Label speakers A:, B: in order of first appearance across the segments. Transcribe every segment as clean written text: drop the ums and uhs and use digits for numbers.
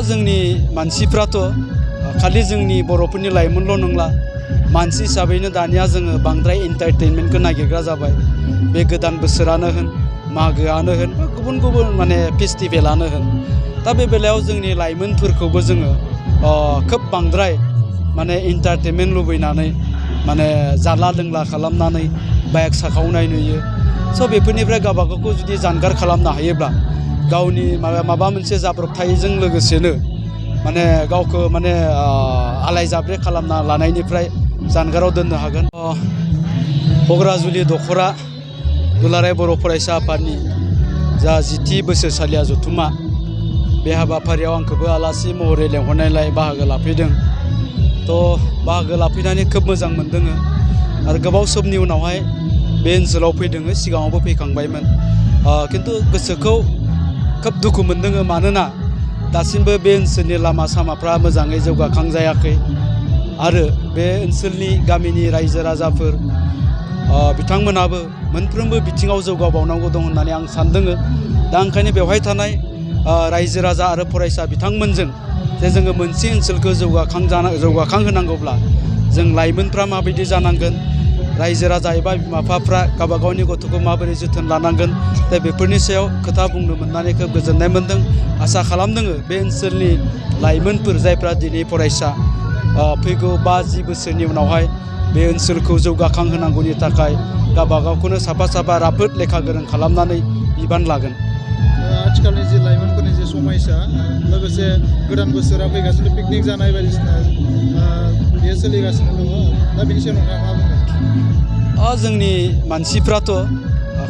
A: जोंनि मानसिफ्राथ' खालि जोंनि बर'फोरनि लाइमोनल' नंला मानसि हिसाबैनो दानिया जोङो बांद्राय एन्टारटेनमेन्टखौ नागिरग्रा जाबाय। बे गोदान बोसोरानो होन मागोआनो होन बा गुबुन गुबुन फेस्टिभेलानो होन दा बे बेलायाव जोंनि लाइमोनफोरखौबो जोङो खोब बांद्राय एन्टारटेनमेन्ट लुबैनानै जाला लोंला खालामनानै बाइक साखावनाय नुयो। स' बेफोरनिफ्राय गावबागावखौ जुदि जानगार खालामनो हायोब्ला गावनि माबा मोनसे जाब्रबथायजों लोगोसेनो गावखौ आलाय जाब्रे खालामना लानायनिफ्राय जानगाराव दोननो हागोन। हग्राजुलि दख'रा दुलाराय बर' फरायसा आफादनि जा 10थि बोसोरसालिया जथुम्मा बे हाबाफारियाव आंखौबो आलासि महरै लेंहरनायलाय बाहागो लाफैदों। थ' बाहागो लाफैनानै खोब मोजां मोनदों आरो गोबाव समनि उनावहाय बे ओनसोलाव फैदों। सिगाङावबो फैखांबायमोन खिन्थु गोसोखौ खोब दुखु मोनदों मानोना दासिमबो बे ओनसोलनि लामा सामाफ्रा मोजाङै जौगाखांजायाखै आरो बे ओनसोलनि गामिनि रायजो राजाफोर बिथांमोनाबो मोनफ्रोमबो बिथिङाव जौगाबावनांगौ दं होननानै आं सानदों। दा ओंखायनो बेवहाय थानाय रायजो राजा आरो फरायसा बिथांमोनजों जे जोङो मोनसे ओनसोलखौ जौगाखांहोनांगौब्ला जों लाइमोनफ्रा माबायदि जानांगोन, रायजो राजा एबा बिमा बिफाफ्रा गावबा गावनि गथ'खौ माबोरै जोथोन लानांगोन, दा बेफोरनि सायाव खोथा बुंनो मोननानै खोब गोजोननाय मोन्दों। आसा खालामदों बे ओनसोलनि लाइमोनफोर जायफ्रा दिनै फरायसा फैगौ 5-10 बोसोरनि उनावहाय बे ओनसोलखौ जौगाखांहोनांगौनि थाखाय गावबा गावखौनो साफा राफोद लेखा गोरों खालामनानै बिबान लागोन।
B: आथिखालनि जे लाइमोनफोरनि जे समयसा लोगोसे गोदान बोसोरा फैगासिनो पिकनिक जानाय बायदिसिना बेयो सोलिगासिनो दङ। दा बेनि सायाव नोंथाङा मा बुंगोन?
A: जोंनि मानसिफ्राथ'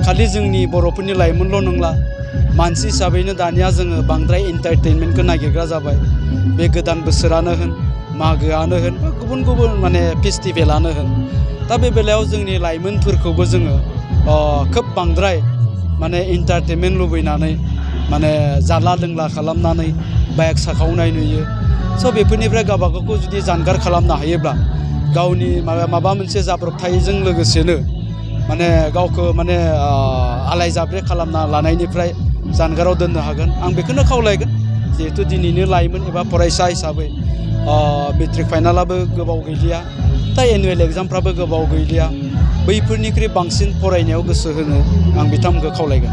A: खालि जोंनि बर'फोरनि लाइमोनल' नंला मानसि हिसाबैनो दानिया जोङो बांद्राय एन्टारटेनमेन्टखौ नागिरग्रा जाबाय। बे गोदान बोसोरानो होन मागोआनो होन बा गुबुन गुबुन फेस्टिभेलानो होन दा बे बेलायाव जोंनि लाइमोनफोरखौबो जोङो खोब बांद्राय एन्टारटेनमेन्ट लुबैनानै जाला लोंला खालामनानै बाइक साखावनाय नुयो। स' बेफोरनिफ्राय गावबागावखौ जुदि जानगार खालामनो हायोब्ला गावनि माबा मोनसे जाब्रबथायजों लोगोसेनो गावखौ आलाय जाब्रे खालामना लानायनिफ्राय जानगाराव दोननो हागोन। आं बेखौनो खावलायगोन जिहेथु दिनैनो लाइमोन एबा फरायसा हिसाबै मेट्रिक फाइनालाबो गोबाव गैलिया, दा एनुवेल एग्जामफ्राबो गोबाव गैलिया, बैफोरनिख्रुइ बांसिन फरायनायाव गोसो होनो आं बिथांमोनखौ खावलायगोन।